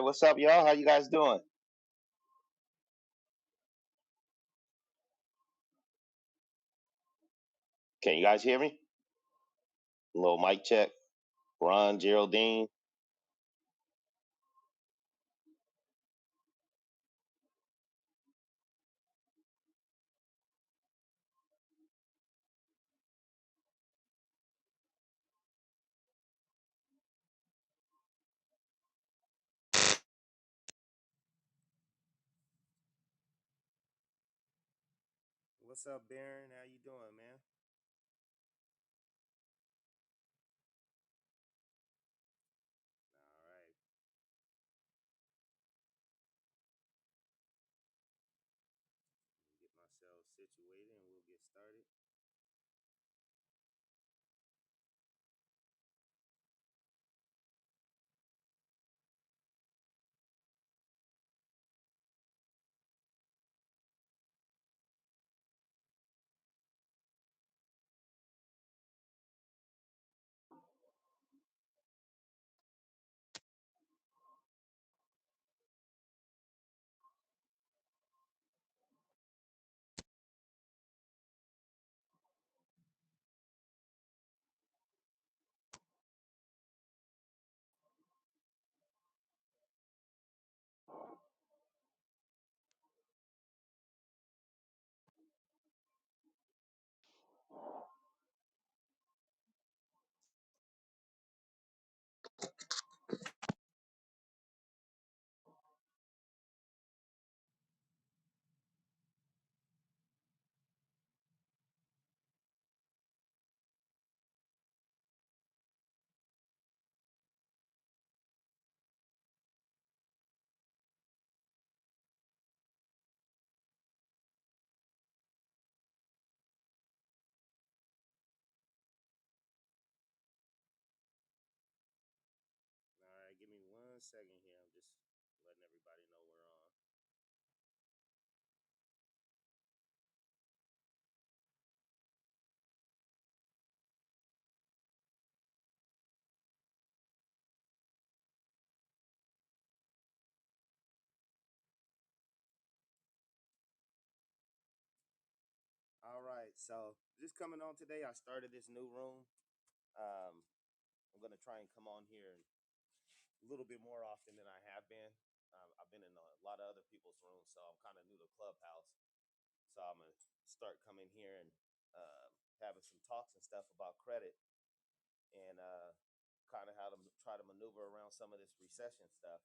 right, what's up, y'all? How you guys doing? Can you guys hear me? A little mic check. Ron, Geraldine. What's up, Baron? How you doing, man? All right. Get myself situated and we'll get started. All right, give me 1 second here. I'm just letting everybody know we're on. All right, so just coming on today, I started this new room. Um, I'm gonna try and come on here a little bit more often than I have been. I've been in a lot of other people's rooms, so I'm kind of new to Clubhouse. So I'm gonna start coming here and uh, having some talks and stuff about credit and kind of how to try to maneuver around some of this recession stuff.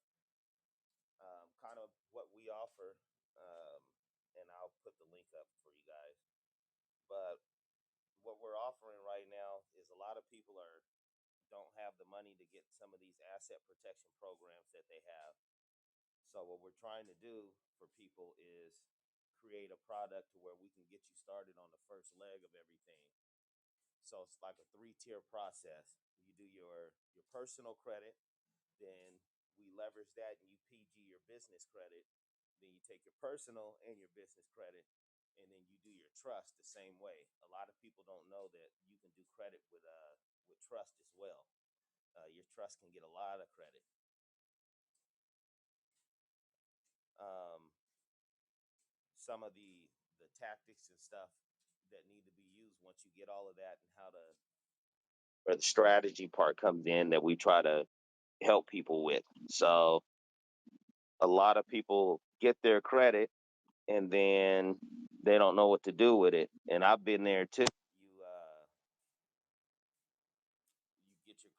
Kind of what we offer, um, and I'll put the link up for you guys. But what we're offering right now is a lot of people are don't have the money to get some of these asset protection programs that they have. So what we're trying to do for people is create a product to where we can get you started on the first leg of everything. So it's like a three-tier process. You do your personal credit, then we leverage that and you PG your business credit. Then you take your personal and your business credit, and then you do your trust the same way. A lot of people don't know that you can do credit with trust as well. Your trust can get a lot of credit. Um, some of the tactics and stuff that need to be used once you get all of that and how to Where the strategy part comes in that we try to help people with. So a lot of people get their credit and then they don't know what to do with it. And I've been there too. you get your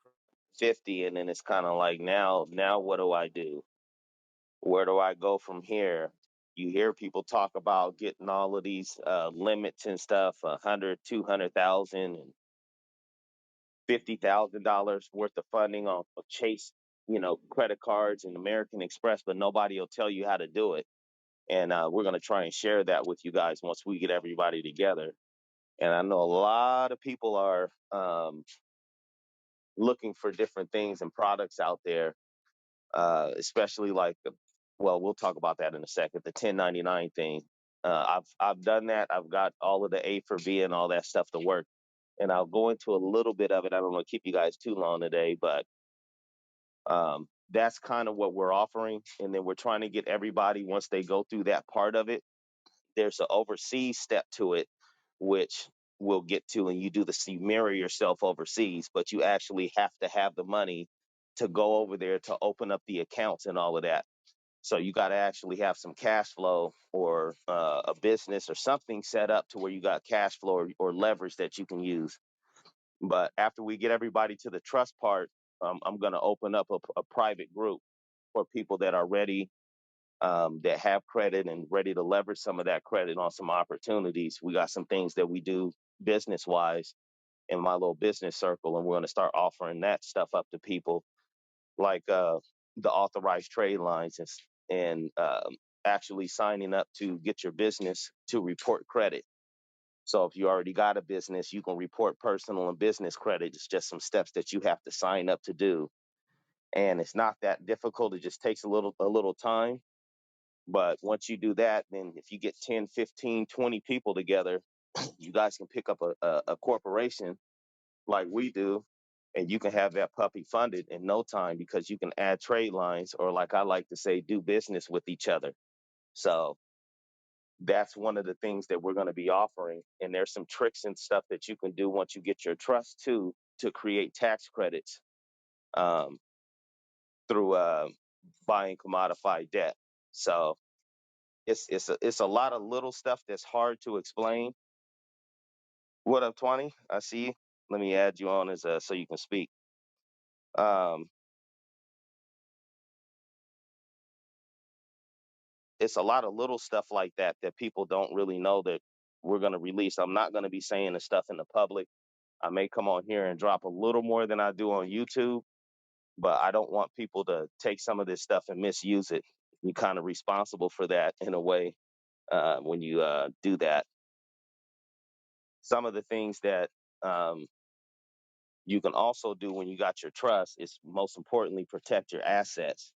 50 and then it's kind of like now what do I do? Where do I go from here? You hear people talk about getting all of these limits and stuff, 100, 200,000 and $50,000 worth of funding on Chase, credit cards and American Express, but nobody will tell you how to do it. And we're going to try and share that with you guys once we get everybody together. And I know a lot of people are looking for different things and products out there, especially like, well, we'll talk about that in a second. The 1099 thing. I've done that. I've got all of the A for B and all that stuff to work, and I'll go into a little bit of it. I don't want to keep you guys too long today, but that's kind of what we're offering. And then we're trying to get everybody, once they go through that part of it, there's an overseas step to it, which we'll get to. And you do you mirror yourself overseas, but you actually have to have the money to go over there to open up the accounts and all of that. So you got to actually have some cash flow, or a business or something set up to where you got cash flow, or leverage that you can use. But after we get everybody to the trust part, I'm going to open up a private group for people that are ready, that have credit and ready to leverage some of that credit on some opportunities. We got some things that we do business wise in my little business circle, and we're going to start offering that stuff up to people, like the authorized trade lines, and actually signing up to get your business to report credit. So if you already got a business, you can report personal and business credit. It's just some steps that you have to sign up to do. And it's not that difficult. It just takes a little time. But once you do that, then if you get 10, 15, 20 people together, you guys can pick up a corporation like we do, and you can have that puppy funded in no time, because you can add trade lines, or like I like to say, do business with each other. So that's one of the things that we're going to be offering. And there's some tricks and stuff that you can do once you get your trust to create tax credits, um, through buying commodified debt. So it's a lot of little stuff that's hard to explain. What up, 20? I see you. Let me add you on as so you can speak. Um, it's a lot of little stuff like that that people don't really know that we're going to release. I'm not going to be saying the stuff in the public. I may come on here and drop a little more than I do on YouTube, but I don't want people to take some of this stuff and misuse it. You're kind of responsible for that in a way, when you do that. Some of the things that, um, you can also do when you got your trust is, most importantly, protect your assets.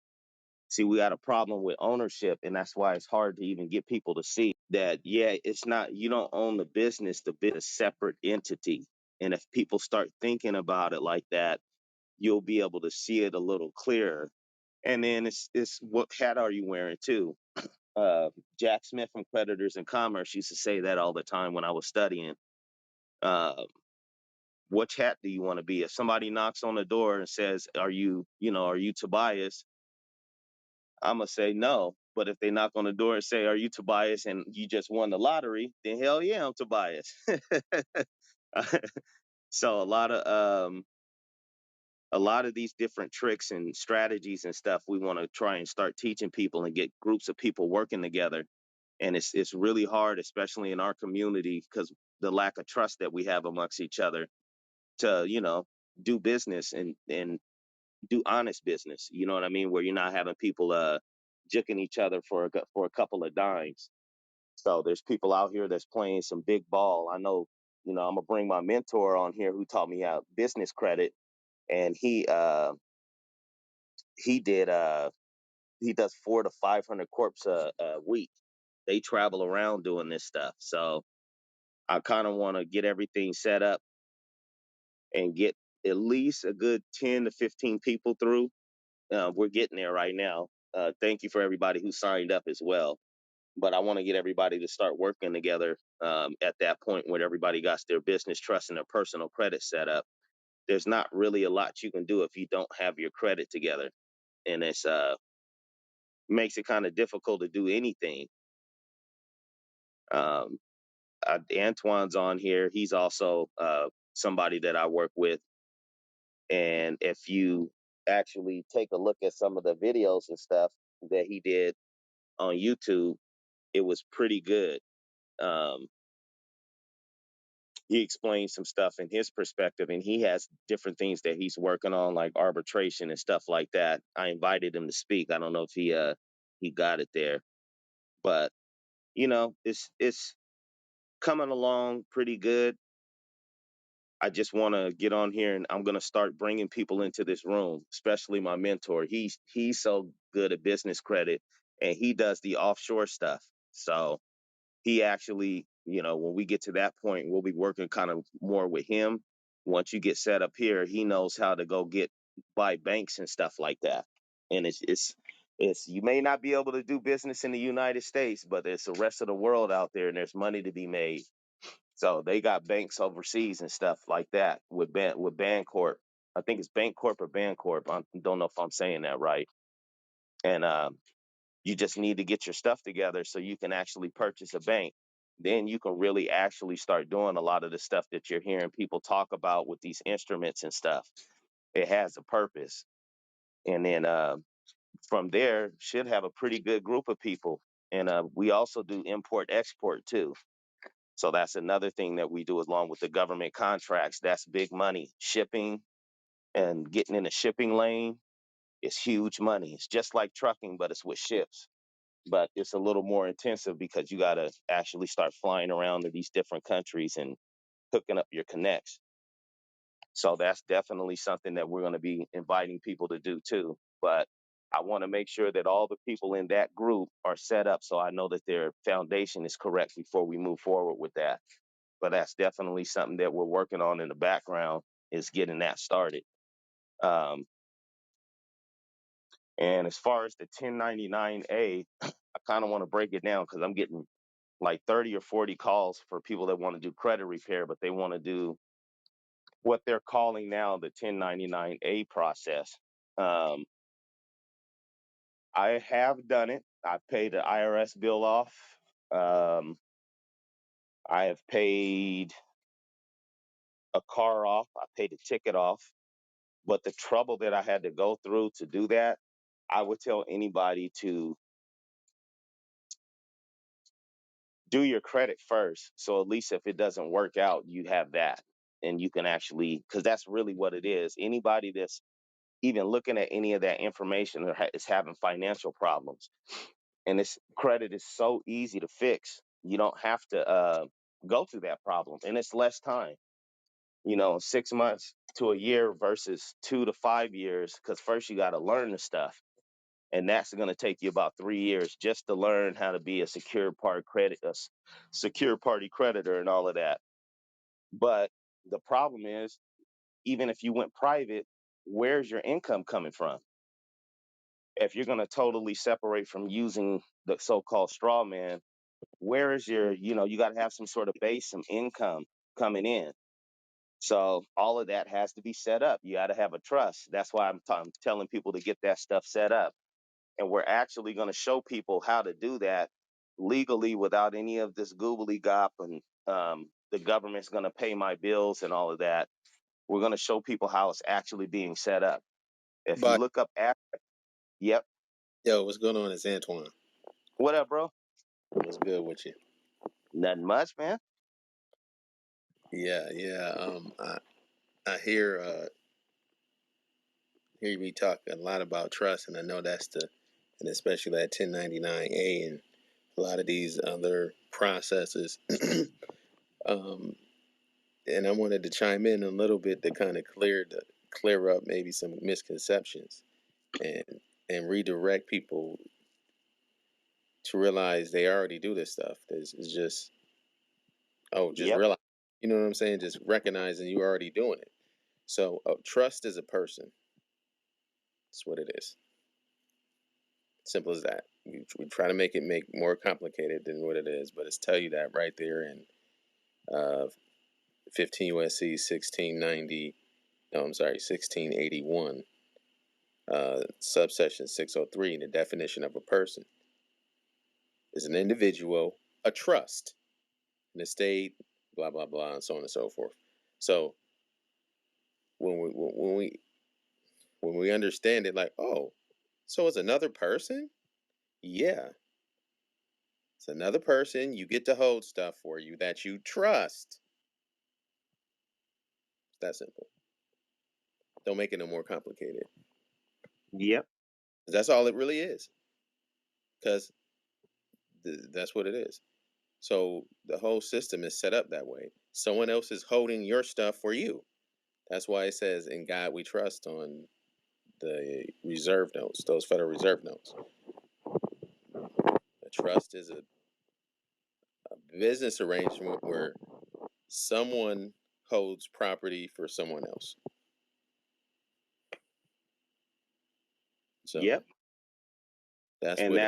See, we got a problem with ownership, and that's why it's hard to even get people to see that, yeah, it's not, you don't own the business, the business is a separate entity. And if people start thinking about it like that, you'll be able to see it a little clearer. And then it's what hat are you wearing too? Uh, Jack Smith from Creditors and Commerce used to say that all the time when I was studying. Uh, which hat do you want to be? If somebody knocks on the door and says, are you Tobias? I'm going to say no. But if they knock on the door and say, are you Tobias, and you just won the lottery, then hell yeah, I'm Tobias. So a lot of these different tricks and strategies and stuff, we want to try and start teaching people and get groups of people working together. And it's really hard, especially in our community, because the lack of trust that we have amongst each other to, do business and do honest business. You know what I mean? Where you're not having people jicking each other for a couple of dimes. So there's people out here that's playing some big ball. I know, I'm gonna bring my mentor on here who taught me how business credit, and he did he does 400 to 500 corps a week. They travel around doing this stuff. So I kind of want to get everything set up and get at least a good 10 to 15 people through. We're getting there right now. Thank you for everybody who signed up as well. But I want to get everybody to start working together, at that point where everybody got their business trust and their personal credit set up. There's not really a lot you can do if you don't have your credit together, and it's makes it kind of difficult to do anything. Um, Antoine's on here. He's also somebody that I work with, and if you actually take a look at some of the videos and stuff that he did on YouTube, it was pretty good. Um, he explained some stuff in his perspective, and he has different things that he's working on, like arbitration and stuff like that. I invited him to speak. I don't know if he got it there, but it's coming along pretty good. I just want to get on here, and I'm going to start bringing people into this room, especially my mentor. He's so good at business credit, and he does the offshore stuff. So he actually, when we get to that point, we'll be working kind of more with him. Once you get set up here, he knows how to go buy banks and stuff like that. And it's you may not be able to do business in the United States, but it's the rest of the world out there, and there's money to be made. So they got banks overseas and stuff like that with Bancorp. I think it's Bancorp or Bancorp. I don't know if I'm saying that right. And you just need to get your stuff together so you can actually purchase a bank. Then you can really actually start doing a lot of the stuff that you're hearing people talk about with these instruments and stuff. It has a purpose. And then from there, should have a pretty good group of people. And we also do import export too. So that's another thing that we do along with the government contracts. That's big money. Shipping and getting in a shipping lane is huge money. It's just like trucking, but it's with ships. But it's a little more intensive because you got to actually start flying around to these different countries and hooking up your connects. So that's definitely something that we're going to be inviting people to do too. But I want to make sure that all the people in that group are set up so I know that their foundation is correct before we move forward with that. But that's definitely something that we're working on in the background is getting that started. Um, and as far as the 1099A, I kind of want to break it down because I'm getting like 30 or 40 calls for people that want to do credit repair, but they want to do what they're calling now the 1099A process. Um, I have done it. I paid the IRS bill off. Um, I have paid a car off. I paid a ticket off. But the trouble that I had to go through to do that, I would tell anybody to do your credit first. So at least if it doesn't work out, you have that. And you can actually, because that's really what it is. Anybody that's even looking at any of that information is having financial problems. And this credit is so easy to fix. You don't have to go through that problem. And it's less time, 6 months to a year versus 2 to 5 years. Because first you got to learn the stuff. And that's going to take you about 3 years just to learn how to be a secure party creditor and all of that. But the problem is, even if you went private, where's your income coming from? If you're going to totally separate from using the so-called straw man, where is you got to have some sort of base, some income coming in. So all of that has to be set up. You got to have a trust. That's why I'm telling people to get that stuff set up. And we're actually going to show people how to do that legally without any of this googly gop and the government's going to pay my bills and all of that. We're going to show people how it's actually being set up. If you But look up yep. yo, what's going on? It's Antoine. What up, bro? What's good with you? Nothing much, man. Yeah, yeah. I hear you be talking a lot about trust, and I know and especially that 1099A and a lot of these other processes. um, and I wanted to chime in a little bit to kind of clear up maybe some misconceptions and redirect people to realize they already do this stuff. It's just just Yep. realize, you know what I'm saying? Just recognizing you already doing it. So trust is a person. That's what it is. Simple as that. We try to make more complicated than what it is, but it's tell you that right there in uh, 15 USC 1690. No, I'm sorry, 1681, subsection 603. And the definition of a person is an individual, a trust, an estate, blah blah blah, and so on and so forth. So when we understand it, like, oh, so it's another person. Yeah, it's another person you get to hold stuff for you that you trust. It's that simple. Don't make it no more complicated. Yep. That's all it really is. Because that's what it is. So the whole system is set up that way. Someone else is holding your stuff for you. That's why it says, "In God we trust" on the reserve notes, those Federal Reserve notes. A trust is a business arrangement where someone holds property for someone else. So Yep. that's And what.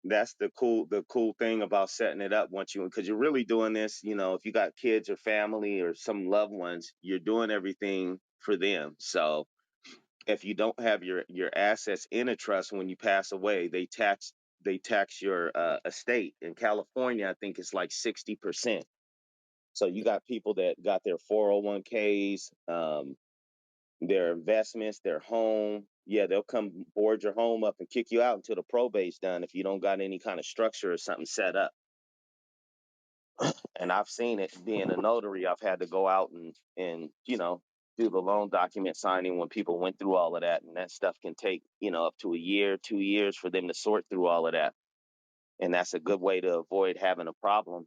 that's the cool thing about setting it up once you, because you're really doing this, if you got kids or family or some loved ones, you're doing everything for them. So if you don't have your assets in a trust when you pass away, they tax your estate. In California, I think it's like 60%. So you got people that got their 401ks, their investments, their home. Yeah, they'll come board your home up and kick you out until the probate's done if you don't got any kind of structure or something set up. And I've seen it being a notary. I've had to go out and do the loan document signing when people went through all of that, and that stuff can take up to a year, 2 years for them to sort through all of that. And that's a good way to avoid having a problem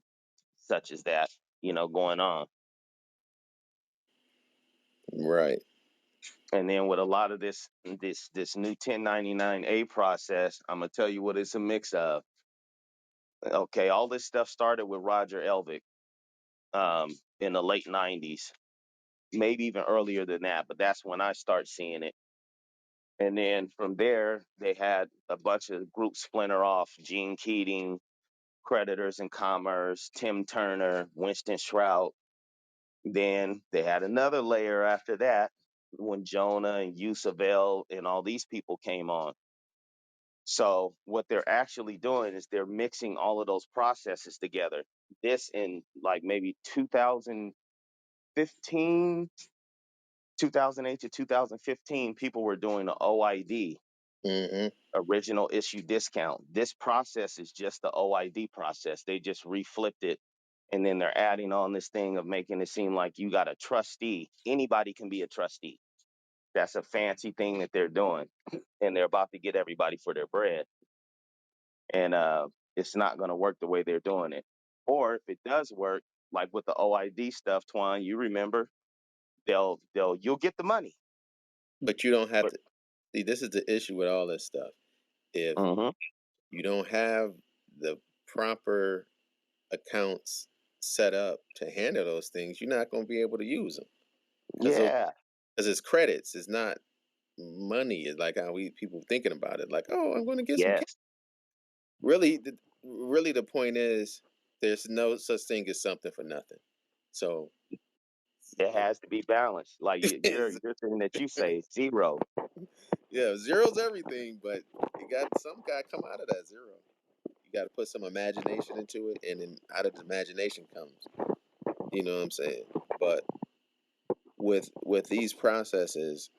such as that going on. Right. And then with a lot of this new 1099A process, I'm gonna tell you what it's a mix of. Okay, all this stuff started with Roger Elvick in the late '90s, maybe even earlier than that, but that's when I start seeing it. And then from there, they had a bunch of groups splinter off: Gene Keating, Creditors in Commerce, Tim Turner, Winston Shrout. Then they had another layer after that when Jonah and Yusuf El and all these people came on. So what they're actually doing is they're mixing all of those processes together. This in like maybe 2015, 2008 to 2015, people were doing the OID, Hmm. original issue discount. This process is just the OID process. They just reflipped it. And then they're adding on this thing of making it seem like you got a trustee. Anybody can be a trustee. That's a fancy thing that they're doing. And they're about to get everybody for their bread. And it's not going to work the way they're doing it. Or if it does work, like with the OID stuff, Twan, you remember, you'll get the money. But you don't have But to see. This is the issue with all this stuff. If hmm you don't have the proper accounts set up to handle those things, you're not going to be able to use them because yeah, it's credits. It's not money. It's like how we people thinking about it. Like, oh, I'm going to get some cash. yes, Really, really, the point is there's no such thing as something for nothing. So, it uh, has to be balanced. Like your thing that you say, zero. yeah, zero's everything, but it got some guy come out of that zero. You got to put some imagination into it, and then out of the imagination comes. You know what I'm saying? But with these processes,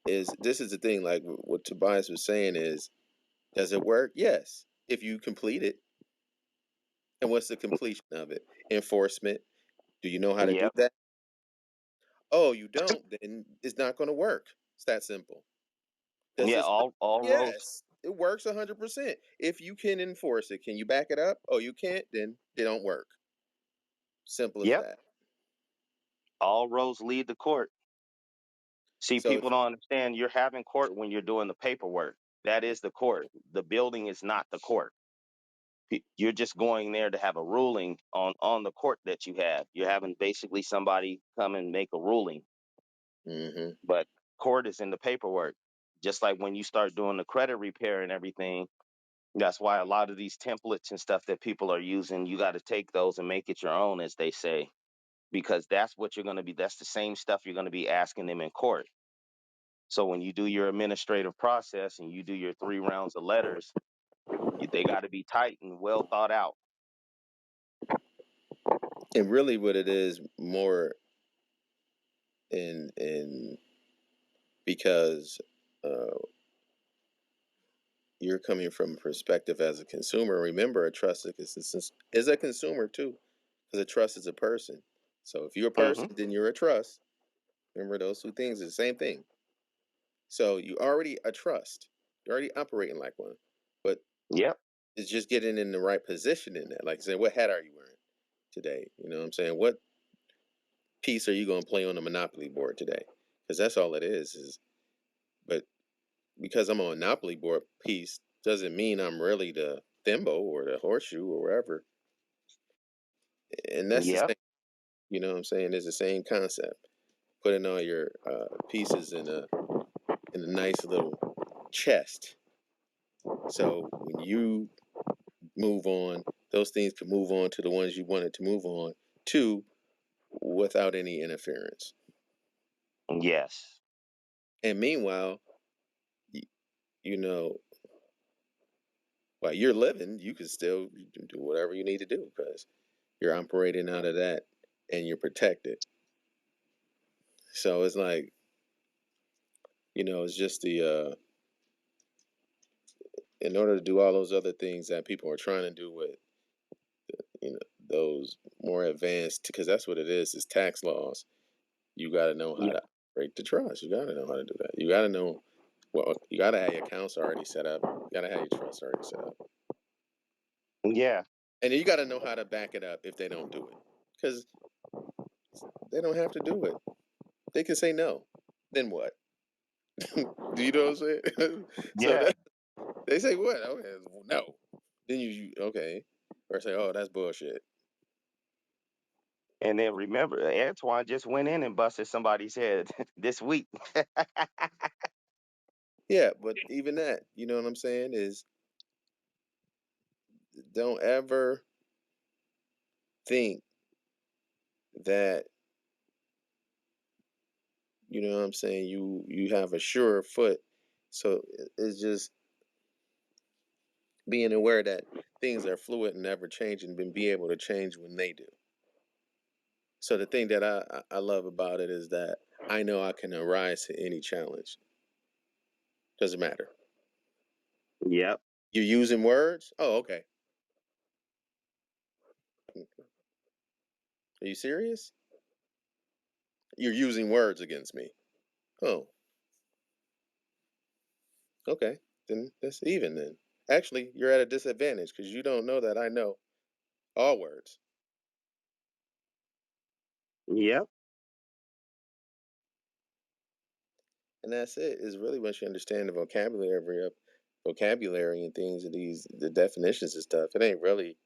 is this is the thing? Like what Tobias was saying is, does it work? Yes, if you complete it. And what's the completion of it? Enforcement. Do you know how to do Yep. that? Oh, you don't? Then it's not going to work. It's that simple. Does Yeah. this work? All roads. Yes, it works 100%. If you can enforce it, can you back it up? Oh, you can't? Then it don't work. Simple as Yep. that. All roads lead to court. See, So people if don't understand. You're having court when you're doing the paperwork. That is the court. The building is not the court. You're just going there to have a ruling on the court that you have. You're having basically somebody come and make a ruling, hmm but court is in the paperwork. Just like when you start doing the credit repair and everything, that's why a lot of these templates and stuff that people are using, you got to take those and make it your own, as they say, because that's what you're going to be. That's the same stuff you're going to be asking them in court. So when you do your administrative process and you do your 3 rounds of letters, they got to be tight and well thought out. and really what it is more in because uh, you're coming from a perspective as a consumer. Remember, a trust is a consumer too, because a trust is a person. So if you're a Hmm. person, then you're a trust. Remember, those two things are the same thing. So you already a trust. You're already operating like one, but Yep. it's just getting in the right position in that. Like saying, what hat are you wearing today? You know what I'm saying? What piece are you going to play on the Monopoly board today? Because that's all it is. But because I'm on a Monopoly board piece doesn't mean I'm really the thimble or the horseshoe or wherever. And that's the Yep. same. You know what I'm saying? It's the same concept. putting all your pieces in a nice little chest. So when you move on, those things can move on to the ones you wanted to move on to without any interference. Yes. And meanwhile, you know, while you're living, you can still do whatever you need to do because you're operating out of that and you're protected. So it's like, it's just in order to do all those other things that people are trying to do with, those more advanced, because that's what it is tax laws. You got to know how Yeah. to break the trust. You got to know how to do that. You got to know, well, you got to have your accounts already set up. You got to have your trust already set up. Yeah. And you got to know how to back it up if they don't do it. Because they don't have to do it. They can say no. Then what? Do you know what I'm saying? So Yeah. they say what? Okay, no. Then you okay, or say, oh, that's bullshit. And then remember, Antoine just went in and busted somebody's head this week. Yeah, but even that, you know what I'm saying, is don't ever think that, you know what I'm saying, you have a surer foot. So it's just being aware that things are fluid and ever changing, and be able to change when they do. So the thing that I love about it is that I know I can arise to any challenge. Doesn't matter. Yep. You're using words? Oh, okay. Are you serious? You're using words against me. Oh, okay. Then that's even then. Actually, you're at a disadvantage because you don't know that I know all words. Yep. And that's it. Is really once you understand the vocabulary and things, and the definitions and stuff. It ain't really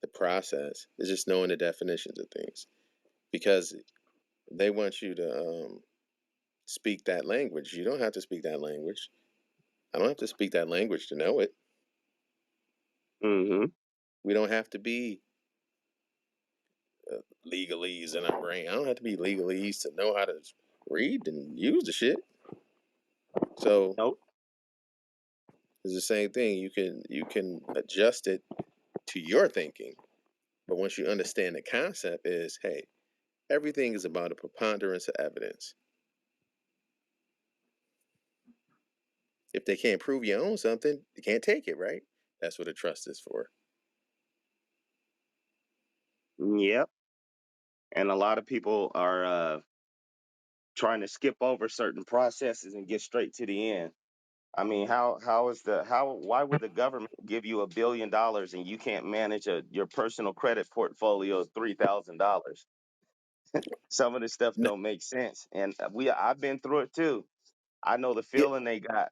the process. It's just knowing the definitions of things because they want you to speak that language. You don't have to speak that language. I don't have to speak that language to know it. Mm-hmm. We don't have to be legalese in our brain. I don't have to be legalese to know how to read and use the shit. So Nope. it's the same thing. You can adjust it to your thinking, but once you understand the concept, is hey, everything is about a preponderance of evidence. If they can't prove you own something, you can't take it, right? That's what a trust is for. Yep. And a lot of people are trying to skip over certain processes and get straight to the end. I mean, why would the government give you $1 billion and you can't manage your personal credit portfolio of $3,000? Some of this stuff don't make sense, and I've been through it too. I know the Yeah, feeling they got.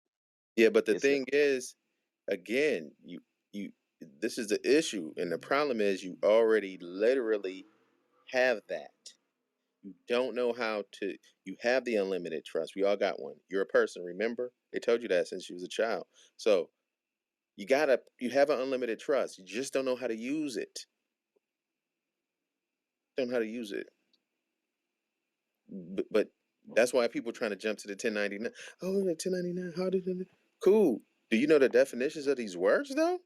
yeah, but the It's a, thing is, again, you this is the issue, and the problem is you already literally have that. You don't know how to. You have the unlimited trust. We all got one. You're a person. Remember, they told you that since you was a child. So you have an unlimited trust. You just don't know how to use it. Don't know how to use it. But that's why people are trying to jump to the 1099. Oh, the 1099. How did it? Cool. Do you know the definitions of these words though?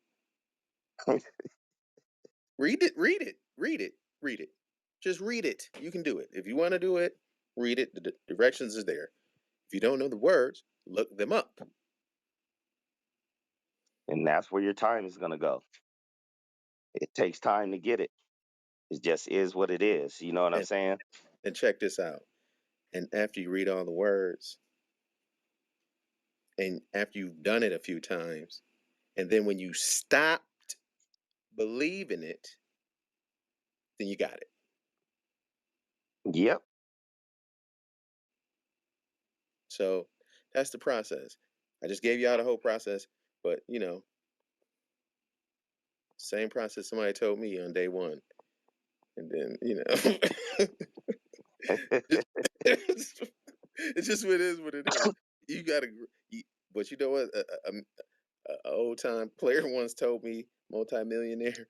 Read it. Read it. Read it. Read it. Just read it. You can do it. If you want to do it, read it. The directions is there. If you don't know the words, look them up. and that's where your time is gonna go. It takes time to get it. It just is what it is. You know what I'm And saying? and check this out. And after you read all the words, and after you've done it a few times, and then when you stopped believing it, then you got it. Yep. So that's the process. I just gave you all the whole process, but same process somebody told me on day one, and then It's just what it is. What it is. You gotta. But you know what? A old time player once told me, multimillionaire.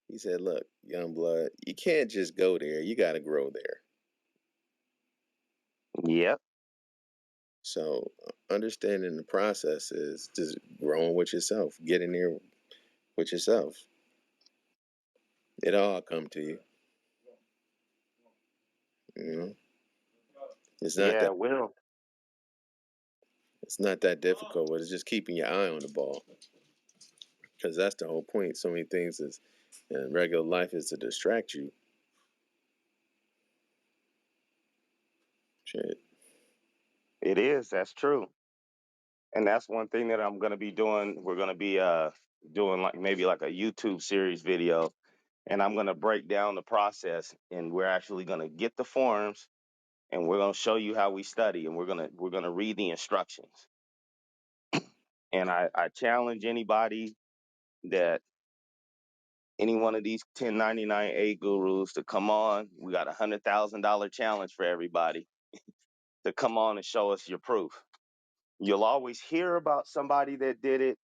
He said, "Look, young blood, you can't just go there. You got to grow there." Yep. So understanding the process is just growing with yourself, getting there with yourself. It all come to you. You know, it's not Yeah, that it will. it's not that difficult. But it's just keeping your eye on the ball, because that's the whole point. So many things is in regular life is to distract you. Shit. It is. That's true. And that's one thing that I'm gonna be doing. We're gonna be doing like maybe like a YouTube series video, and I'm gonna break down the process, and we're actually gonna get the forms, and we're gonna show you how we study, and we're gonna read the instructions. And I challenge anybody that any one of these 1099A gurus to come on. We got $100,000 challenge for everybody to come on and show us your proof. You'll always hear about somebody that did it.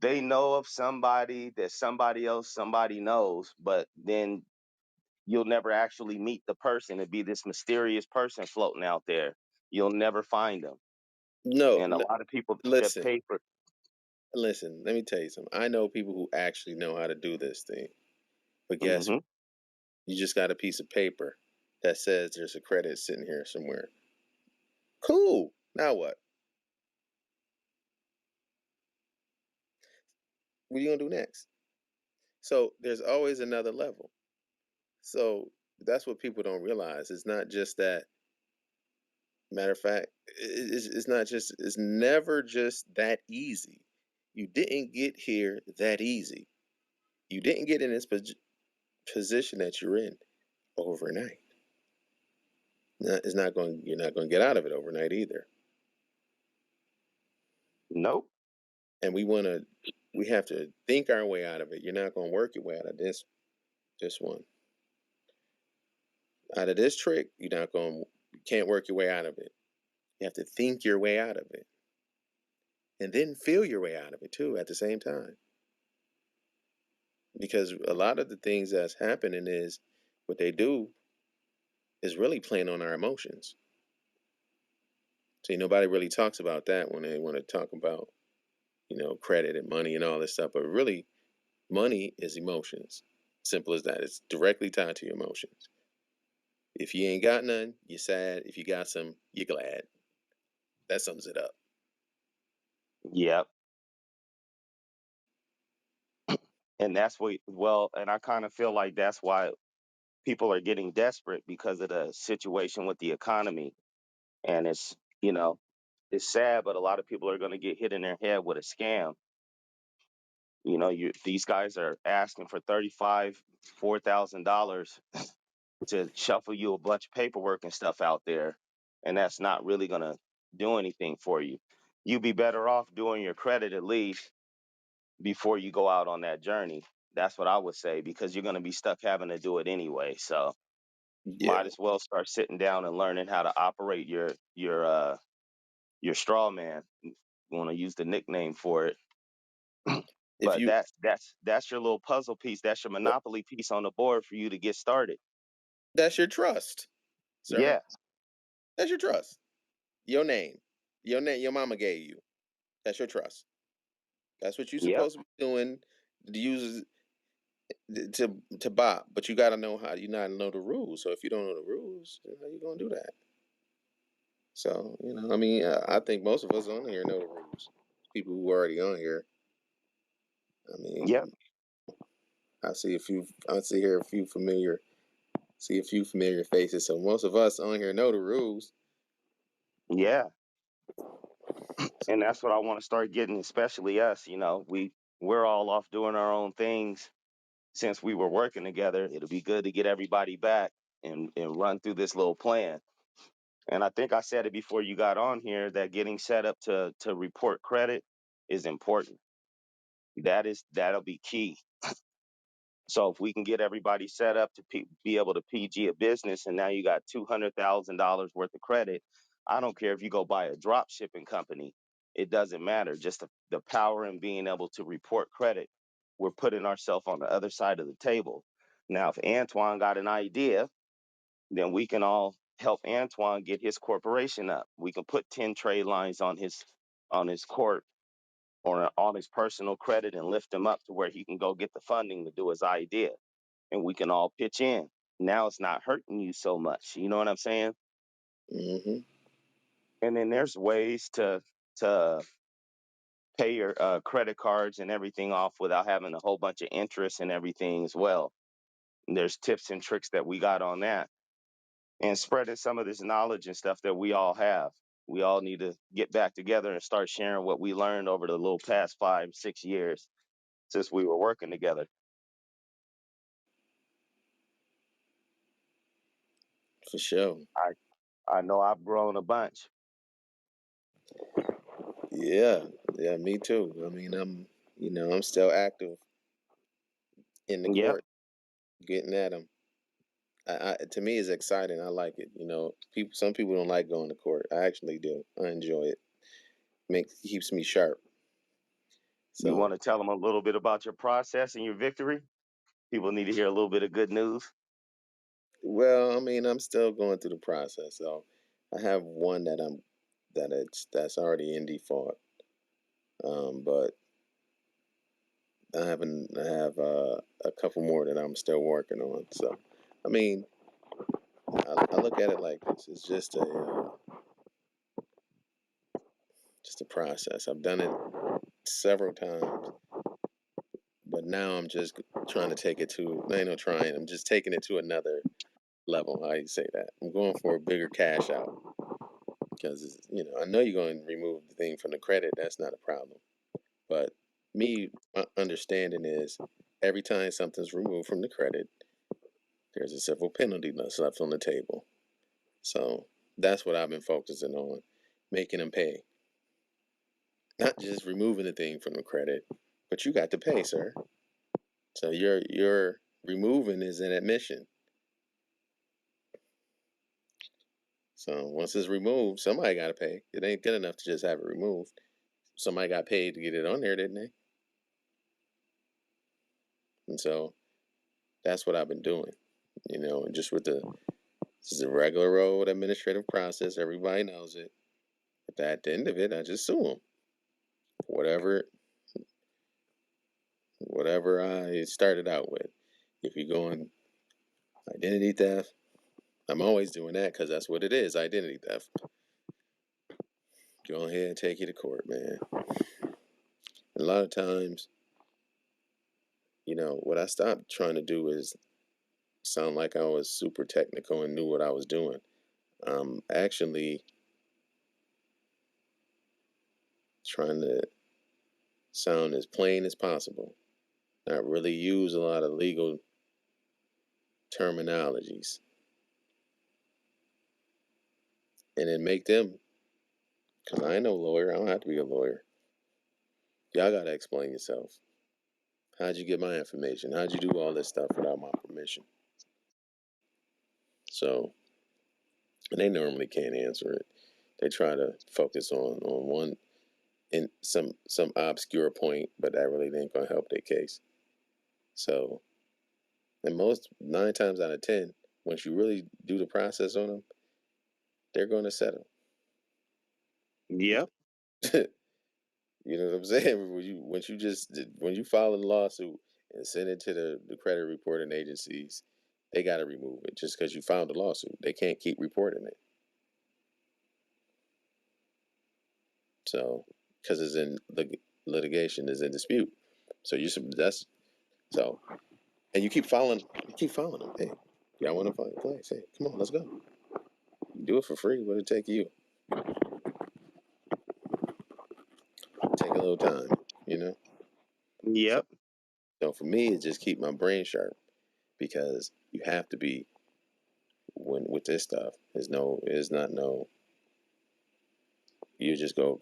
They know of somebody that somebody else somebody knows, but then you'll never actually meet the person. It'd be this mysterious person floating out there. You'll never find them. No, And a no, lot of people that listen, pay for. listen. Let me tell you something. I know people who actually know how to do this thing. But guess Hmm. what? You just got a piece of paper that says there's a credit sitting here somewhere. Cool. Now what? What are you gonna do next? So there's always another level. So that's what people don't realize. It's not just that. Matter of fact, it's not just. It's never just that easy. You didn't get here that easy. You didn't get in this position that you're in overnight. It's not going. You're not going to get out of it overnight either. Nope. And we want to. We have to think our way out of it. You're not going to work your way out of this one. Out of this trick, you're not going. You can't work your way out of it. You have to think your way out of it, and then feel your way out of it too at the same time. Because a lot of the things that's happening is what they do is really playing on our emotions. See, nobody really talks about that when they want to talk about, credit and money and all this stuff. But really, money is emotions. Simple as that. It's directly tied to your emotions. If you ain't got none, you're sad. If you got some, you're glad. That sums it up. Yep. And that's what, well, and I kind of feel like that's why people are getting desperate because of the situation with the economy. And you know, it's sad, but a lot of people are going to get hit in their head with a scam. These guys are asking for 35, $4,000 to shuffle you a bunch of paperwork and stuff out there, and that's not really going to do anything for you. You'd be better off doing your credit at least before you go out on that journey. That's what I would say, because you're going to be stuck having to do it anyway. So Yeah. might as well start sitting down and learning how to operate your straw man. You want to use the nickname for it. If But you, that's your little puzzle piece. That's your monopoly piece on the board for you to get started. that's your trust, sir. Yeah. That's your trust. Your name. Your name. Your mama gave you. That's your trust. That's what you're Yep. supposed to be doing. To use to bop, but you got to know how. You gotta know the rules. So if you don't know the rules, how you gonna do that? So I mean, I think most of us on here know the rules. People who are already on here. I Yep. mean, I see a few. I see here a few familiar. See a few familiar faces. So most of us on here know the rules. Yeah. And that's what I want to start getting, especially us. We're all off doing our own things since we were working together. It'll be good to get everybody back and run through this little plan. And I think I said it before you got on here that getting set up to report credit is important. That'll be key. So if we can get everybody set up to be able to PG a business, and now you got $200,000 worth of credit, I don't care if you go buy a drop shipping company. It doesn't matter. Just the power in being able to report credit. We're putting ourselves on the other side of the table. Now, if Antoine got an idea, then we can all help Antoine get his corporation up. We can put 10 trade lines on his court or on his personal credit and lift him up to where he can go get the funding to do his idea. And we can all pitch in. Now it's not hurting you so much. You know what I'm saying? Mm-hmm. And then there's ways to pay your credit cards and everything off without having a whole bunch of interest and everything as well. And there's tips and tricks that we got on that. And spreading some of this knowledge and stuff that we all have. We all need to get back together and start sharing what we learned over the little past 5, 6 years since we were working together. For sure. I know I've grown a bunch. Yeah, yeah, me too. I mean, I'm still active in the Yep. court, getting at them. To me, it's exciting. I like it. Some people don't like going to court. I actually do. I enjoy it. Keeps me sharp. You want So, to tell them a little bit about your process and your victory? People need to hear a little bit of good news. well, I mean, I'm still going through the process. So, I have one that's already in default. But I have a couple more that I'm still working on. So, I mean, I look at it like this: it's just a process. I've done it several times, but now I'm just trying to take it to. I ain't no trying. I'm just taking it to another level. How you say that? I'm going for a bigger cash out because I know you're going to remove the thing from the credit. That's not a problem. But my understanding is every time something's removed from the credit, there's a civil penalty that's left on the table. So that's what I've been focusing on, making them pay. Not just removing the thing from the credit, but you got to pay, sir. So your removing is an admission. So once it's removed, somebody got to pay. It ain't good enough to just have it removed. Somebody got paid to get it on there, didn't they? And so that's what I've been doing. And just with this is a regular old administrative process. Everybody knows it. But at the end of it, I just sue them. Whatever I started out with. If you're going identity theft, I'm always doing that because that's what it is, identity theft. Go ahead and take you to court, man. A lot of times, what I stopped trying to do is sound like I was super technical and knew what I was doing. Actually trying to sound as plain as possible, not really use a lot of legal terminologies, and then make them, because I ain't no lawyer, I don't have to be a lawyer. Y'all got to explain yourself. How'd you get my information? How'd you do all this stuff without my permission? So, and they normally can't answer it. They try to focus on one in some obscure point, but that really ain't gonna help their case. So, and most 9 times out of 10, once you really do the process on them, they're gonna settle. Yep. You know what I'm saying? When you file a lawsuit and send it to the credit reporting agencies, they got to remove it just because you filed a lawsuit. They can't keep reporting it. So because it's in litigation, is in dispute. So that's so, and you keep following them. Hey, y'all want to find a place? Hey, come on, let's go. You do it for free. What'd it take you? Take a little time, you know. So, Yep. so for me, it just keep my brain sharp because you have to be when with this stuff. It's not no. You just go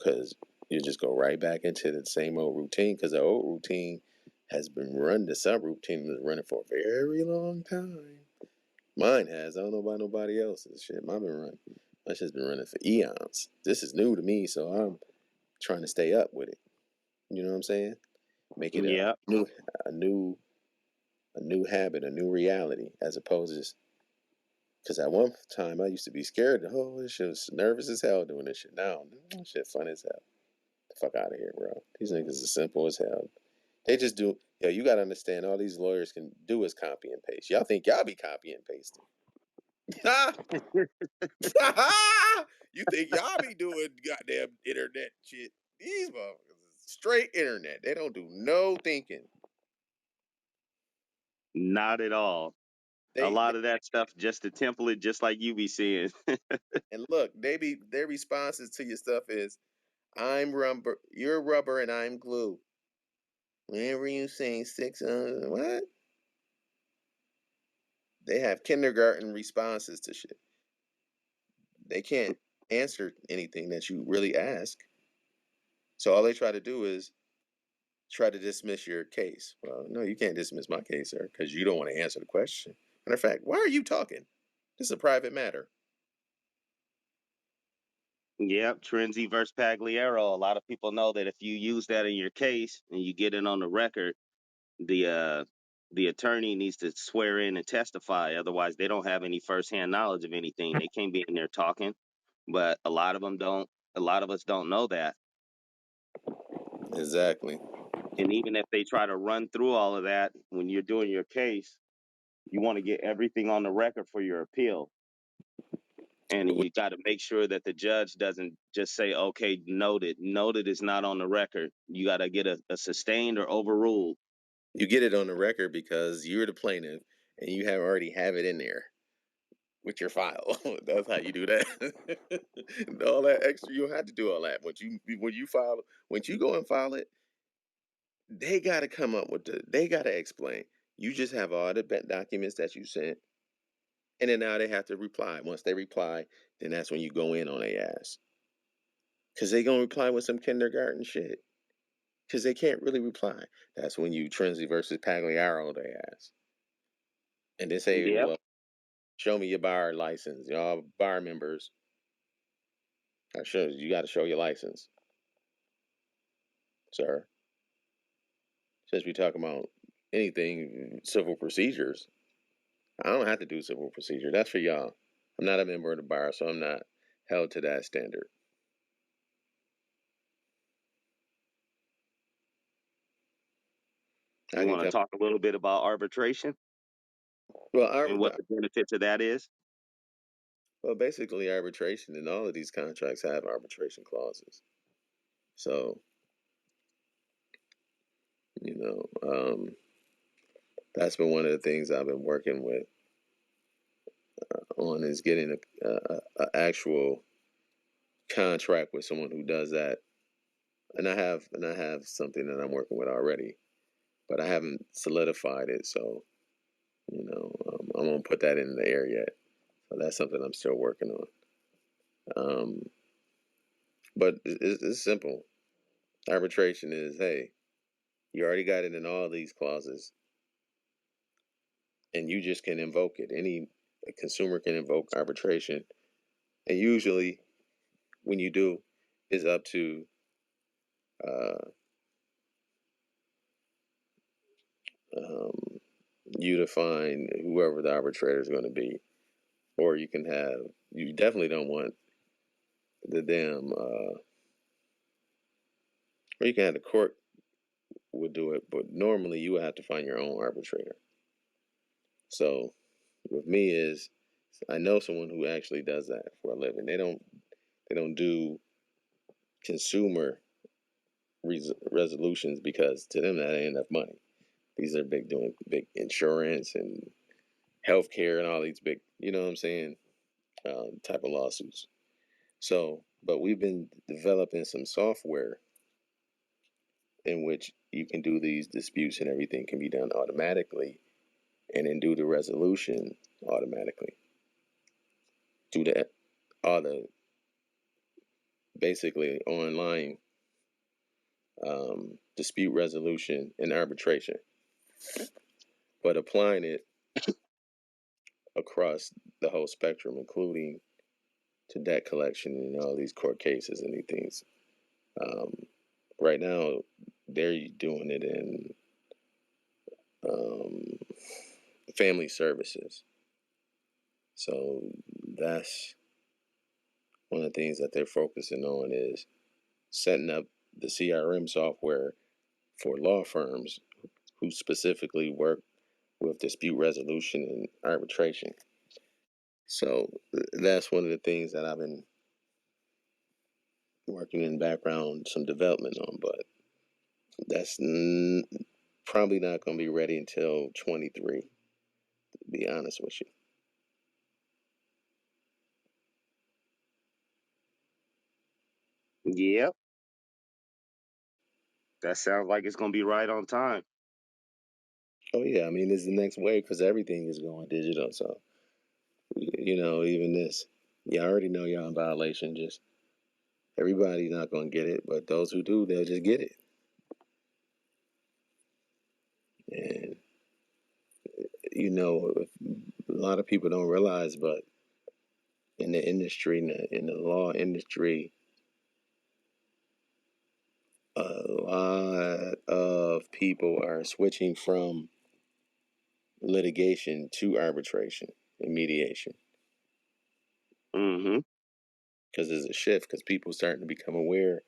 right back into the same old routine because the old routine has been running. The subgroup team has been running for a very long time. Mine has. I don't know about nobody else's shit. Mine been running. My shit's been running for eons. This is new to me, so I'm trying to stay up with it. You know what I'm saying? Make it Yeah. a new habit, a new reality, as opposed to, because at one time I used to be scared. Oh, this shit was nervous as hell doing this shit. Now, this shit fun as hell. The fuck out of here, bro. These niggas are simple as hell. They just do. Yo, you gotta understand. All these lawyers can do is copy and paste. Y'all think y'all be copy and pasting? You think y'all be doing goddamn internet shit? These motherfuckers is straight internet. They don't do no thinking. Not at all. A They lot of that stuff just a template, just like you be seeing. and look, their responses to your stuff is, "I'm rubber, you're rubber, and I'm glue." Whenever you say six, what? They have kindergarten responses to shit. They can't answer anything that you really ask. So all they try to do is try to dismiss your case. Well, no, you can't dismiss my case, sir, because you don't want to answer the question. Matter of fact, why are you talking? This is a private matter. Yep, Trenzi versus Pagliaro. A lot of people know that if you use that in your case and you get it on the record, the attorney needs to swear in and testify. Otherwise, they don't have any firsthand knowledge of anything. They can't be in there talking. But a lot of them don't. A lot of us don't know that. Exactly. And even if they try to run through all of that when you're doing your case, you want to get everything on the record for your appeal. And you got to make sure that the judge doesn't just say, okay, noted. Noted is not on the record. You got to get a sustained or overruled. You get it on the record because you're the plaintiff and you have already have it in there with your file. That's how you do that. All that extra, you don't have to do all that. Once you go and file it, they got to come up with they got to explain. You just have all the documents that you sent, and then now they have to reply. Once they reply, then that's when you go in on their ass. Because they going to reply with some kindergarten shit. Because they can't really reply. That's when you Trinity versus Pagliaro their ass. And they say, Yep. well, show me your bar license. Y'all bar members. You got to show your license, sir. Since we talk about anything civil procedures, I don't have to do civil procedure. That's for y'all. I'm not a member of the bar, so I'm not held to that standard. I You can want to come. talk a little bit about arbitration Well, and what the benefits of that is? basically arbitration, and all of these contracts have arbitration clauses. So you that's been one of the things I've been working with on is getting a actual contract with someone who does that. And I have something that I'm working with already, but I haven't solidified it. So I'm gonna put that in the air yet. So that's something I'm still working on. Um, but it's simple. Arbitration is, hey, you already got it in all these clauses, and you just can invoke it. Any consumer can invoke arbitration, and usually when you do, is up to uh, um, you to find whoever the arbitrator is going to be, or you can have. You definitely don't want the damn. Or you can have the court would do it, but normally you would have to find your own arbitrator. So with me is I know someone who actually does that for a living. They don't do consumer resolutions because to them that ain't enough money. These are doing big insurance and healthcare and all these big, you know what I'm saying, type of lawsuits. So, but we've been developing some software in which you can do these disputes and everything can be done automatically, and then do the resolution automatically. Do that all the basically online dispute resolution, and arbitration, but applying it across the whole spectrum, including to debt collection and all these court cases and these things. Right now, they're doing it in family services. So that's one of the things that they're focusing on is setting up the CRM software for law firms who specifically work with dispute resolution and arbitration. So that's one of the things that I've been working in the background, some development on, but that's probably not going to be ready until 23, to be honest with you. Yep. That sounds like it's gonna be right on time. Oh yeah, I mean, it's the next wave because everything is going digital. So, even this, you already know you're in violation. Just everybody's not going to get it, but those who do, they'll just get it. And a lot of people don't realize, but in the industry, in the law industry, a lot of people are switching from litigation to arbitration and mediation Mm-hmm. because there's a shift because people starting to become aware.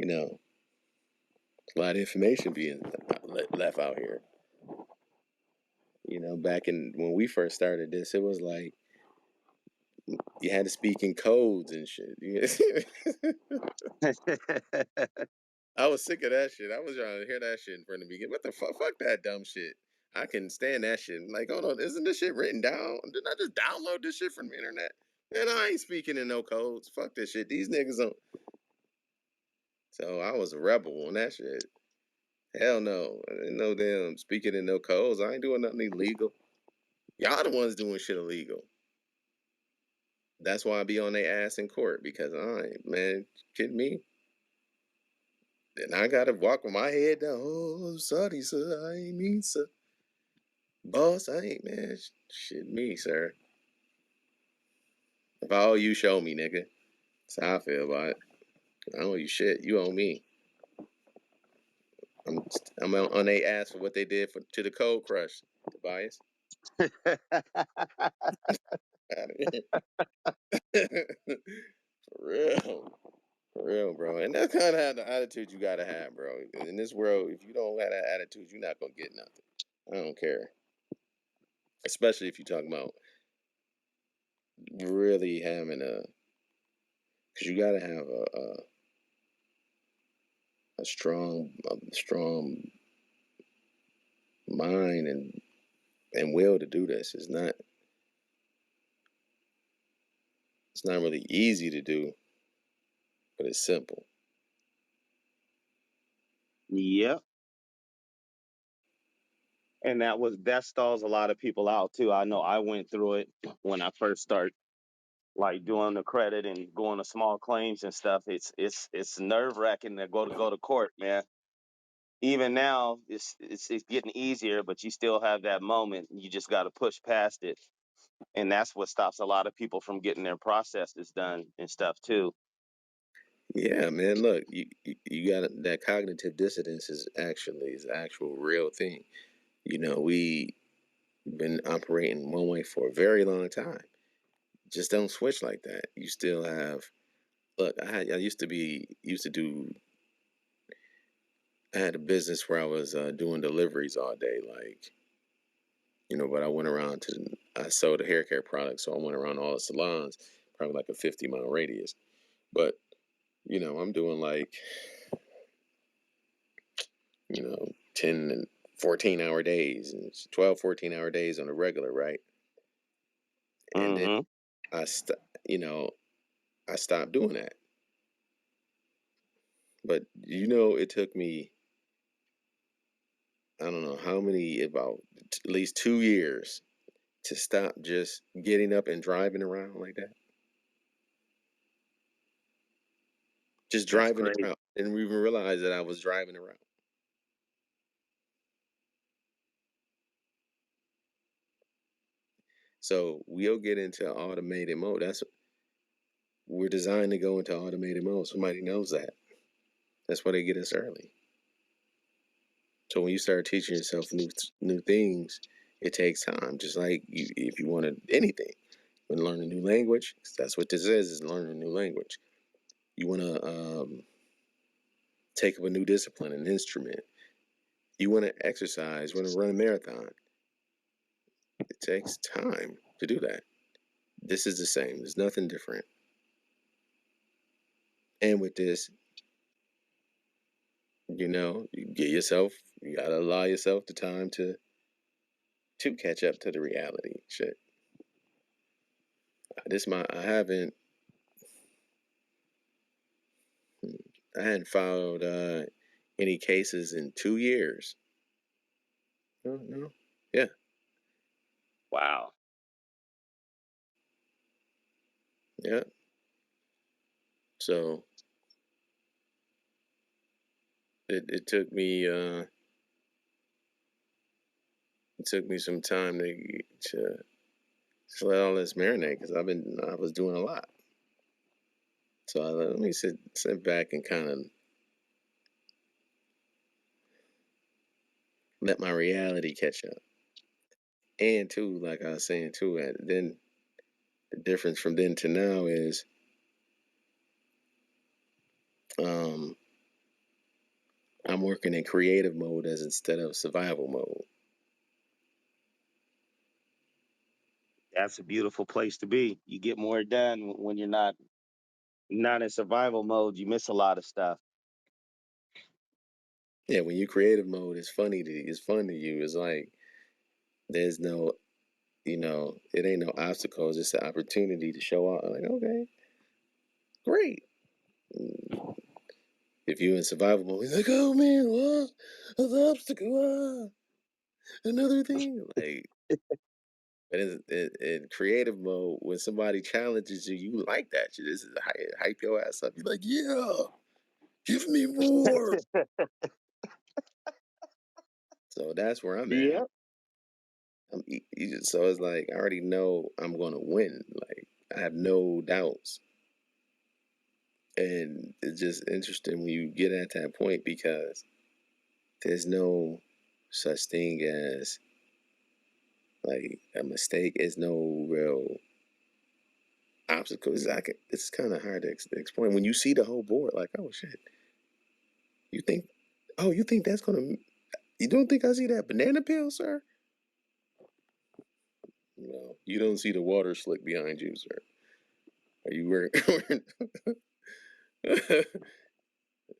A lot of information being left out here. Back in when we first started this, it was like you had to speak in codes and shit. I was sick of that shit. I was trying to hear that shit from the beginning. What the fuck? Fuck that dumb shit. I can stand that shit. Like, hold on, isn't this shit written down? Didn't I just download this shit from the internet? Man, I ain't speaking in no codes. Fuck this shit. These niggas don't. So I was a rebel on that shit. Hell no. I didn't know damn speaking in no codes. I ain't doing nothing illegal. Y'all the ones doing shit illegal. That's why I be on their ass in court because I ain't, man, kidding me? And I gotta walk with my head down. Oh, sorry, sir. I ain't mean, sir. Boss, I ain't, man. Shit, me, sir. If I owe you, show me, nigga. That's how I feel about it. I don't owe you shit. You owe me. I'm on their ass for what they did to the Cold Crush, Tobias. For real. For real, bro. And that's kind of the attitude you gotta have, bro. In this world, if you don't have that attitude, you're not gonna get nothing. I don't care. Especially if you're talking about really having because you gotta have a strong mind and will to do this. It's not really easy to do, but it's simple. Yep. And that stalls a lot of people out too. I know I went through it when I first started like doing the credit and going to small claims and stuff. It's nerve wracking to go to court, man. Even now, it's getting easier, but you still have that moment. You just got to push past it, and that's what stops a lot of people from getting their processes done and stuff too. Yeah, man. Look, you got that cognitive dissonance is actual real thing. We been operating one way for a very long time. Just don't switch like that. You still have. Look, I used to do. I had a business where I was doing deliveries all day, like but I sold a hair care product, so I went around all the salons, probably like a 50-mile radius. But I'm doing like 10 and 14-hour days and 12, 14-hour days on a regular, right? And then Mm-hmm. I st- you know I stopped doing that. But it took me, I don't know how many, about at least 2 years to stop just getting up and driving around like that. Just That's driving crazy. around. Didn't even realize that I was driving around. So we'll get into automated mode. We're designed to go into automated mode. Somebody knows that. That's why they get us early. So when you start teaching yourself new things, it takes time. Just like if you want anything, when learn a new language, that's what this is learning a new language. You want to take up a new discipline, an instrument. You want to exercise, want to run a marathon. It takes time to do that. This is the same. There's nothing different. And with this, you gotta allow yourself the time to catch up to the reality. Shit. I hadn't filed any cases in 2 years. No. Yeah. Wow. Yeah. So it took me some time to let all this marinate because I was doing a lot. So let me sit back and kind of let my reality catch up. And too, like I was saying too, then the difference from then to now is um, I'm working in creative mode as instead of survival mode. That's a beautiful place to be. You get more done when you're not in survival mode. You miss a lot of stuff. Yeah, when you creative mode, it's fun to you. It's like there's no, it ain't no obstacles. It's an opportunity to show off. Like, okay, great. If you're in survival mode, it's like, oh man, what? An obstacle, another thing. Like, but in creative mode, when somebody challenges you, you like that shit. This is hype your ass up. You're like, yeah, give me more. So that's where I'm at. Yep. So it's like I already know I'm gonna win. Like I have no doubts, and it's just interesting when you get at that point because there's no such thing as like a mistake. Is no real obstacles. It's kind of hard to explain when you see the whole board. Like, oh shit, you think, you think that's gonna? You don't think I see that banana peel, sir? No, you don't see the water slick behind you, sir. Are you wearing?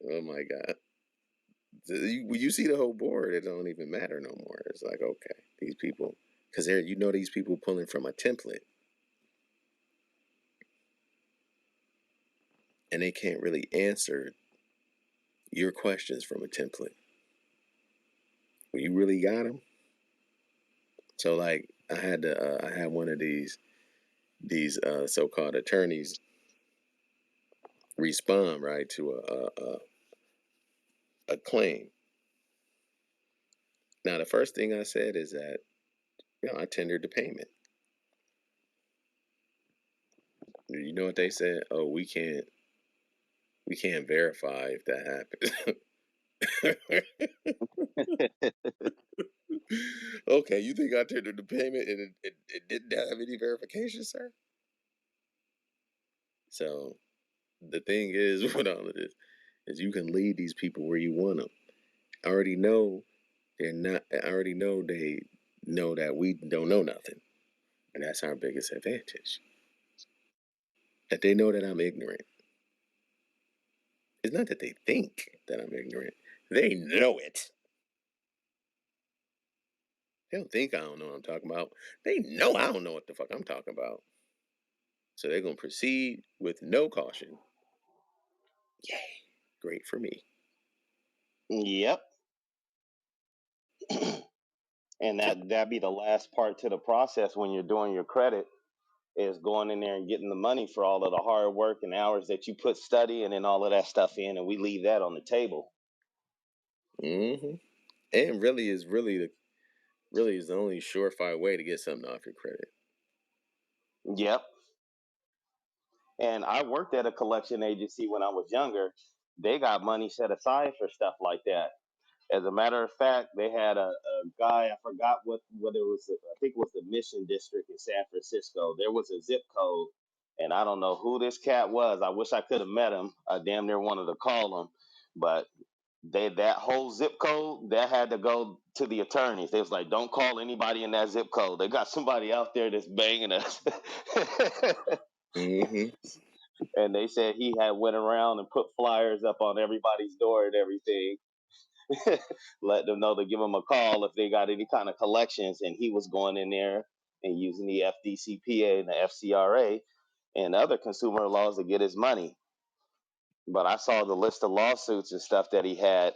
Oh my god! When you see the whole board, it don't even matter no more. It's like, okay, these people, because these people pulling from a template, and they can't really answer your questions from a template. Well, you really got them. So like, I had one of these so-called attorneys respond right to a claim. Now the first thing I said is that I tendered the payment. You know what they said? Oh, we can't verify if that happened. Okay, you think I tendered the payment and it didn't have any verification, sir? So the thing is with all of this is you can lead these people where you want them. I already know they're not. I already know they know that we don't know nothing, and that's our biggest advantage. That they know that I'm ignorant. It's not that they think that I'm ignorant; they know it. They don't think I don't know what I'm talking about. They know I don't know what the fuck I'm talking about. So they're gonna proceed with no caution. Yay! Great for me. Yep. And So that be the last part to the process when you're doing your credit. is going in there and getting the money for all of the hard work and hours that you put studying and all of that stuff in, and we leave that on the table. Mm-hmm. And really is the only surefire way to get something off your credit. Yep. And I worked at a collection agency when I was younger. They got money set aside for stuff like that. As a matter of fact, they had a guy, I forgot whether it was, I think it was the Mission District in San Francisco. There was a zip code, and I don't know who this cat was. I wish I could have met him. I damn near wanted to call him, but that whole zip code that had to go to the attorneys. They was like, don't call anybody in that zip code. They got somebody out there that's banging us. Mm-hmm. And they said he had went around and put flyers up on everybody's door and everything, let them know to give him a call if they got any kind of collections. And he was going in there and using the FDCPA and the FCRA and other consumer laws to get his money. But I saw the list of lawsuits and stuff that he had.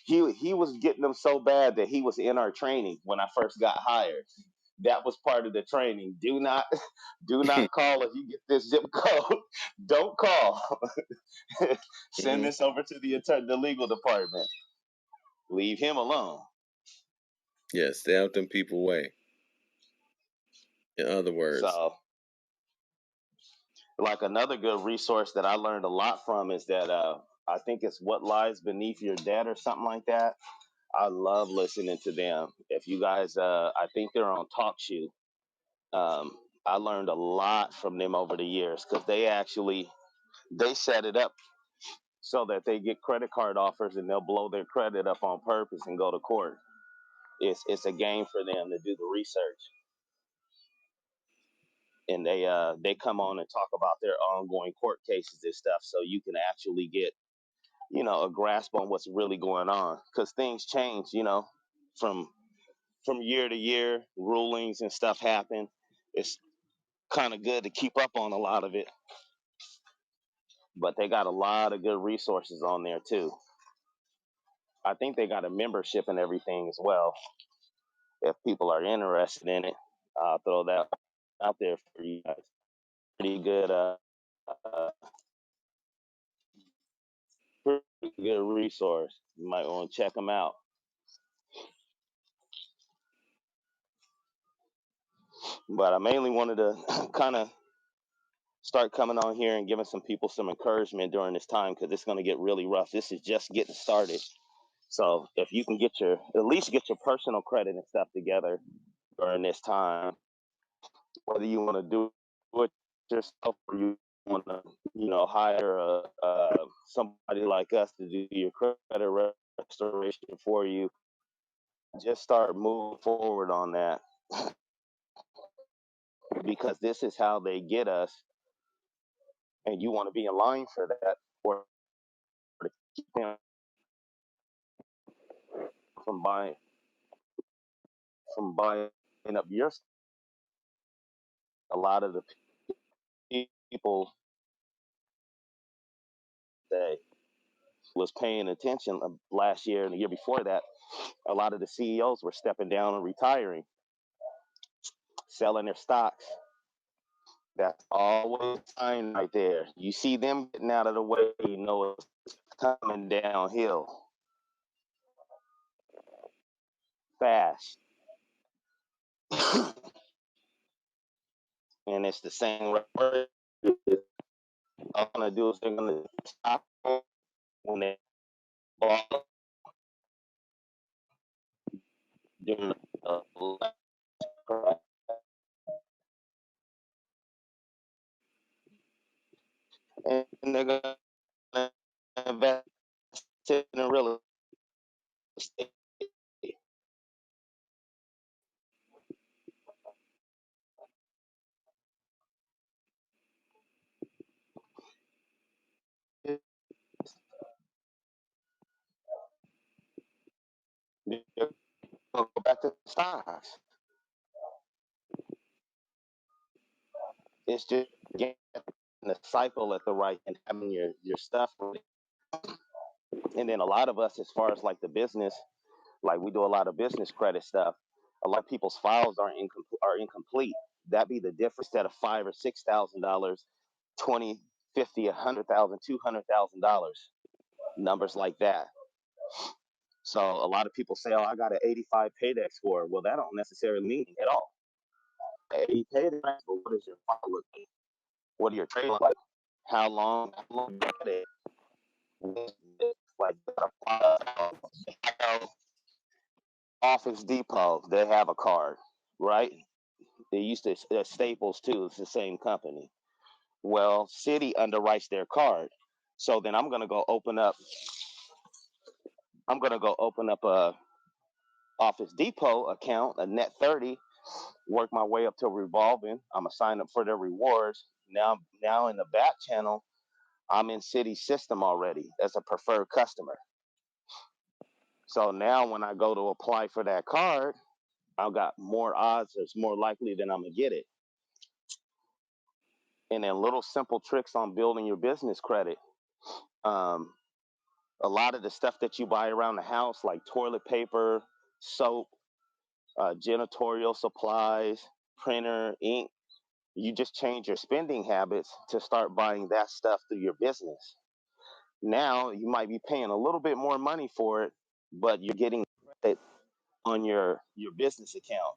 He was getting them so bad that he was in our training when I first got hired. That was part of the training. Do not call if you get this zip code. Don't call. Send Mm-hmm. this over to the legal department. Leave him alone. Yeah, stay out them people way. In other words. So, like another good resource that I learned a lot from is that I think it's What Lies Beneath Your Debt or something like that. I love listening to them. If you guys, I think they're on TalkShoe. Um, I learned a lot from them over the years because they set it up so that they get credit card offers and they'll blow their credit up on purpose and go to court. It's a game for them to do the research, and they come on and talk about their ongoing court cases and stuff, so you can actually get a grasp on what's really going on because things change, from year to year. Rulings and stuff happen. It's kind of good to keep up on a lot of it, but they got a lot of good resources on there too. I think they got a membership and everything as well. If people are interested in it, I'll throw that out there for you guys. Pretty good, uh pretty good resource. You might want to check them out. But I mainly wanted to kind of start coming on here and giving some people some encouragement during this time because it's going to get really rough. This is just getting started. So if you can at least get your personal credit and stuff together during this time, whether you want to do it yourself or you want to, hire somebody like us to do your credit restoration for you, just start moving forward on that because this is how they get us, and you want to be in line for that or to keep them from buying up your. A lot of the people that was paying attention last year and the year before that, a lot of the CEOs were stepping down and retiring, selling their stocks. That's always a sign right there. You see them getting out of the way, you know it's coming downhill fast. And it's the same. All gonna do is they're gonna stop when they ball during the and they're gonna invest in real estate. They're gonna go back to stocks. It's just getting the cycle at the right and having your stuff ready. And then a lot of us, as far as like the business, like we do a lot of business credit stuff. A lot of people's files are incomplete. That be the difference. Instead of $5,000 or $6,000, 20, 50, 100,000, $200,000, numbers like that. So a lot of people say, "Oh, I got an 85 paydex score." Well, that don't necessarily mean at all. 80 paydex, but what is your file look like? What are your trade like? How long? How long you got it? Like Office Depot, they have a card, right? They used to Staples too. It's the same company. Well, Citi underwrites their card, so then I'm gonna go open up. I'm gonna go open up a Office Depot account, a net 30, work my way up to revolving. I'm gonna sign up for their rewards. Now in the back channel, I'm in Citi system already as a preferred customer. So now when I go to apply for that card, I've got more odds. It's more likely that I'm gonna get it. And then little simple tricks on building your business credit. Um, a lot of the stuff that you buy around the house, like toilet paper, soap, janitorial supplies, printer, ink, you just change your spending habits to start buying that stuff through your business. Now you might be paying a little bit more money for it, but you're getting credit on your business account.